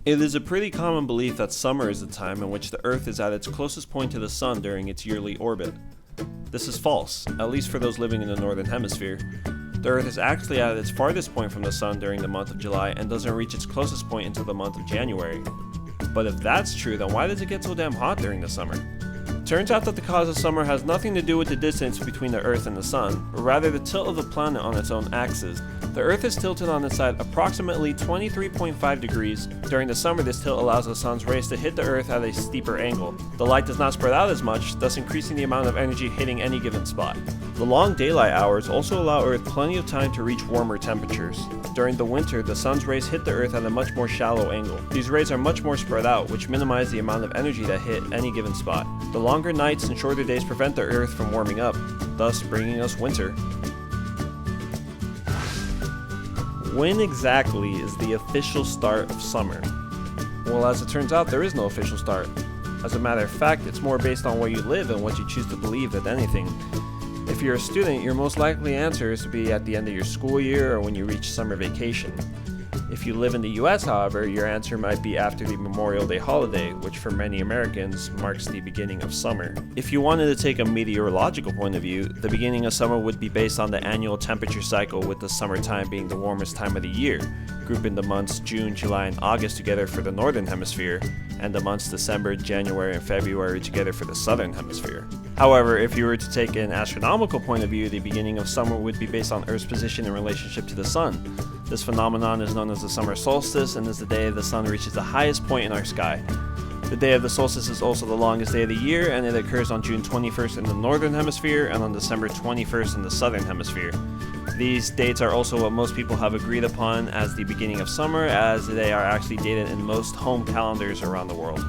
It is a pretty common belief that summer is the time in which the Earth is at its closest point to the Sun during its yearly orbit. This is false, at least for those living in the Northern Hemisphere. The Earth is actually at its farthest point from the Sun during the month of July and doesn't reach its closest point until the month of January. But if that's true, then why does it get so damn hot during the summer? Turns out that the cause of summer has nothing to do with the distance between the Earth and the Sun, but rather the tilt of the planet on its own axis. The Earth is tilted on its side approximately 23.5 degrees. During the summer, this tilt allows the Sun's rays to hit the Earth at a steeper angle. The light does not spread out as much, thus increasing the amount of energy hitting any given spot. The long daylight hours also allow Earth plenty of time to reach warmer temperatures. During the winter, the Sun's rays hit the Earth at a much more shallow angle. These rays are much more spread out, which minimize the amount of energy that hit any given spot. The longer nights and shorter days prevent the Earth from warming up, thus bringing us winter. When exactly is the official start of summer? Well, as it turns out, there is no official start. As a matter of fact, it's more based on where you live and what you choose to believe than anything. If you're a student, your most likely answer is to be at the end of your school year or when you reach summer vacation. If you live in the US, however, your answer might be after the Memorial Day holiday, which for many Americans marks the beginning of summer. If you wanted to take a meteorological point of view, the beginning of summer would be based on the annual temperature cycle, with the summertime being the warmest time of the year, grouping the months June, July, and August together for the Northern Hemisphere, and the months December, January, and February together for the Southern Hemisphere. However, if you were to take an astronomical point of view, the beginning of summer would be based on Earth's position in relationship to the Sun. This phenomenon is known as the summer solstice and is the day the Sun reaches the highest point in our sky. The day of the solstice is also the longest day of the year, and it occurs on June 21st in the Northern Hemisphere and on December 21st in the Southern Hemisphere. These dates are also what most people have agreed upon as the beginning of summer, as they are actually dated in most home calendars around the world.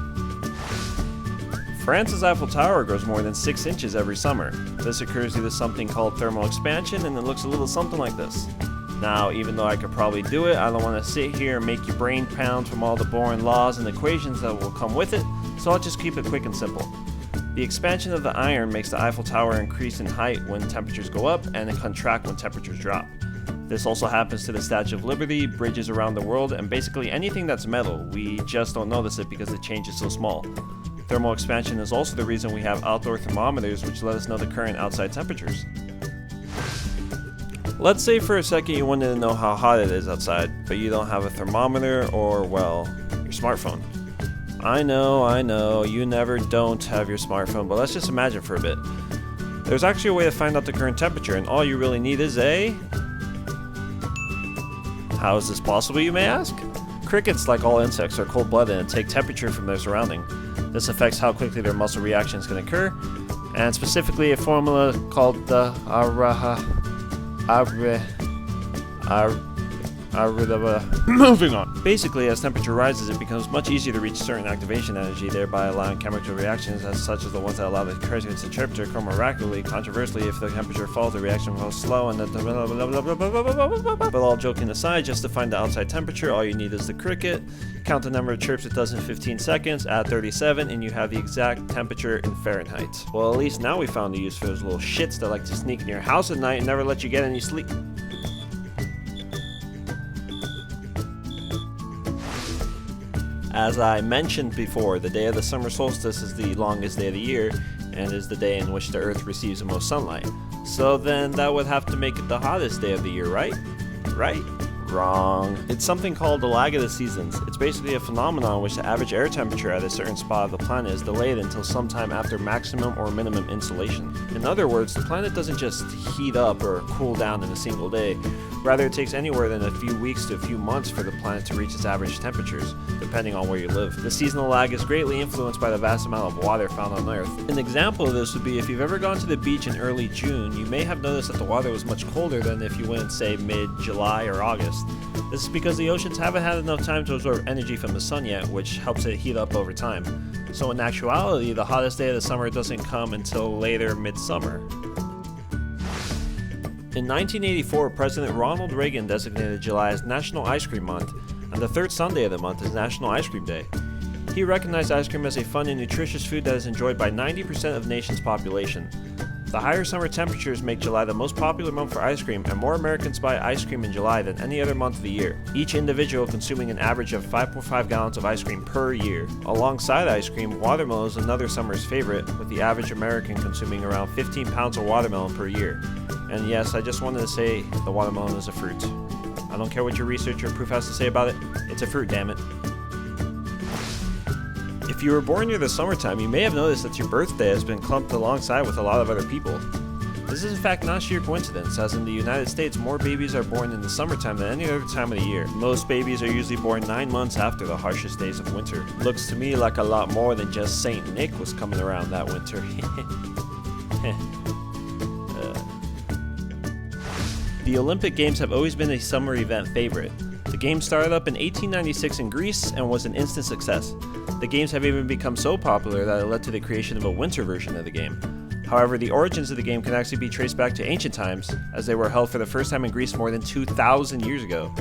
France's Eiffel Tower grows more than 6 inches every summer. This occurs due to something called thermal expansion, and it looks a little something like this. Now, even though I could probably do it, I don't want to sit here and make your brain pound from all the boring laws and equations that will come with it, so I'll just keep it quick and simple. The expansion of the iron makes the Eiffel Tower increase in height when temperatures go up and it contract when temperatures drop. This also happens to the Statue of Liberty, bridges around the world, and basically anything that's metal. We just don't notice it because the change is so small. Thermal expansion is also the reason we have outdoor thermometers, which let us know the current outside temperatures. Let's say for a second you wanted to know how hot it is outside, but you don't have a thermometer or, well, your smartphone. I know, you never don't have your smartphone, but let's just imagine for a bit. There's actually a way to find out the current temperature, and all you really need is a... How is this possible, you may ask? Crickets, like all insects, are cold-blooded and take temperature from their surrounding. This affects how quickly their muscle reactions can occur, and specifically a formula called the moving on. Basically, as temperature rises, it becomes much easier to reach certain activation energy, thereby allowing chemical reactions such as the ones that allow the crickets to chirp to occur more rapidly. Conversely, if the temperature falls, the reaction goes slow, and but all joking aside, just to find the outside temperature, all you need is the cricket. Count the number of chirps it does in 15 seconds, add 37, and you have the exact temperature in Fahrenheit. Well, at least now we found a use for those little shits that like to sneak in your house at night and never let you get any sleep. As I mentioned before, the day of the summer solstice is the longest day of the year and is the day in which the Earth receives the most sunlight. So then that would have to make it the hottest day of the year, right? Right? Wrong. It's something called the lag of the seasons. It's basically a phenomenon in which the average air temperature at a certain spot of the planet is delayed until sometime after maximum or minimum insolation. In other words, the planet doesn't just heat up or cool down in a single day. Rather, it takes anywhere than a few weeks to a few months for the planet to reach its average temperatures, depending on where you live. The seasonal lag is greatly influenced by the vast amount of water found on Earth. An example of this would be if you've ever gone to the beach in early June, you may have noticed that the water was much colder than if you went, say, mid-July or August. This is because the oceans haven't had enough time to absorb energy from the sun yet, which helps it heat up over time. So in actuality, the hottest day of the summer doesn't come until later midsummer. In 1984, President Ronald Reagan designated July as National Ice Cream Month, and the third Sunday of the month is National Ice Cream Day. He recognized ice cream as a fun and nutritious food that is enjoyed by 90% of the nation's population. The higher summer temperatures make July the most popular month for ice cream, and more Americans buy ice cream in July than any other month of the year, each individual consuming an average of 5.5 gallons of ice cream per year. Alongside ice cream, watermelon is another summer's favorite, with the average American consuming around 15 pounds of watermelon per year. And yes, I just wanted to say the watermelon is a fruit. I don't care what your research or proof has to say about it, it's a fruit, damn it. If you were born near the summertime, you may have noticed that your birthday has been clumped alongside with a lot of other people. This is in fact not sheer coincidence, as in the United States more babies are born in the summertime than any other time of the year. Most babies are usually born 9 months after the harshest days of winter. Looks to me like a lot more than just Saint Nick was coming around that winter. The Olympic Games have always been a summer event favorite. The Games started up in 1896 in Greece and was an instant success. The Games have even become so popular that it led to the creation of a winter version of the game. However, the origins of the game can actually be traced back to ancient times, as they were held for the first time in Greece more than 2,000 years ago.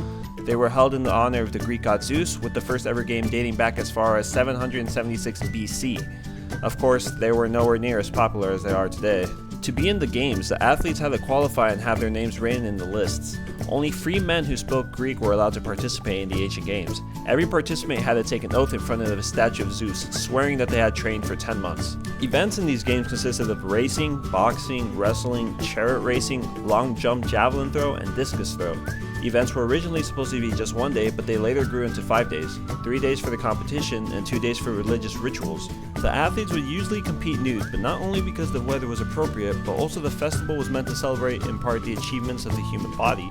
They were held in the honor of the Greek god Zeus, with the first ever game dating back as far as 776 BC. Of course, they were nowhere near as popular as they are today. To be in the games, the athletes had to qualify and have their names written in the lists. Only free men who spoke Greek were allowed to participate in the ancient games. Every participant had to take an oath in front of a statue of Zeus, swearing that they had trained for 10 months. Events in these games consisted of racing, boxing, wrestling, chariot racing, long jump, javelin throw, and discus throw. Events were originally supposed to be just 1 day, but they later grew into 5 days, 3 days for the competition and 2 days for religious rituals. The athletes would usually compete nude, but not only because the weather was appropriate, but also the festival was meant to celebrate in part the achievements of the human body.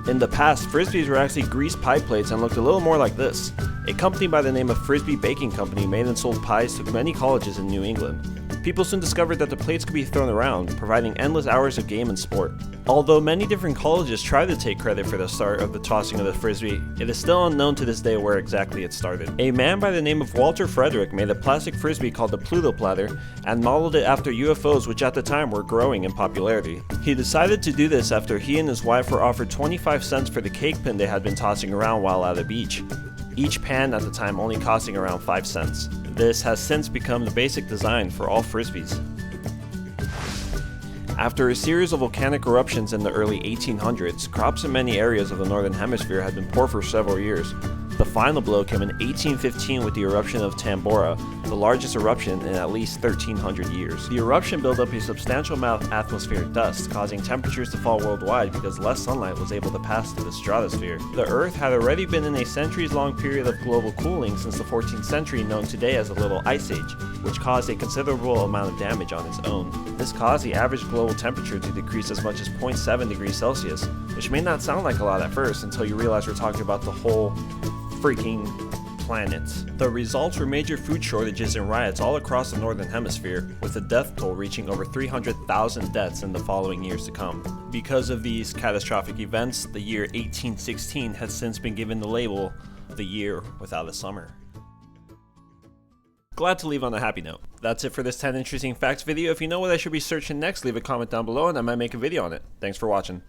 In the past, Frisbees were actually greased pie plates and looked a little more like this. A company by the name of Frisbee Baking Company made and sold pies to many colleges in New England. People soon discovered that the plates could be thrown around, providing endless hours of game and sport. Although many different colleges tried to take credit for the start of the tossing of the Frisbee, it is still unknown to this day where exactly it started. A man by the name of Walter Frederick made a plastic Frisbee called the Pluto Platter and modeled it after UFOs, which at the time were growing in popularity. He decided to do this after he and his wife were offered 25 cents for the cake pin they had been tossing around while at a beach. Each pan at the time only costing around 5 cents. This has since become the basic design for all Frisbees. After a series of volcanic eruptions in the early 1800s, crops in many areas of the northern hemisphere had been poor for several years. The final blow came in 1815 with the eruption of Tambora, the largest eruption in at least 1,300 years. The eruption built up a substantial amount of atmospheric dust, causing temperatures to fall worldwide because less sunlight was able to pass through the stratosphere. The Earth had already been in a centuries-long period of global cooling since the 14th century, known today as the Little Ice Age, which caused a considerable amount of damage on its own. This caused the average global temperature to decrease as much as 0.7 degrees Celsius, which may not sound like a lot at first until you realize we're talking about the whole freaking planet. The results were major food shortages and riots all across the northern hemisphere, with the death toll reaching over 300,000 deaths in the following years to come. Because of these catastrophic events, the year 1816 has since been given the label the year without a summer. Glad to leave on a happy note. That's it for this 10 interesting facts video. If you know what I should be searching next, leave a comment down below and I might make a video on it. Thanks for watching.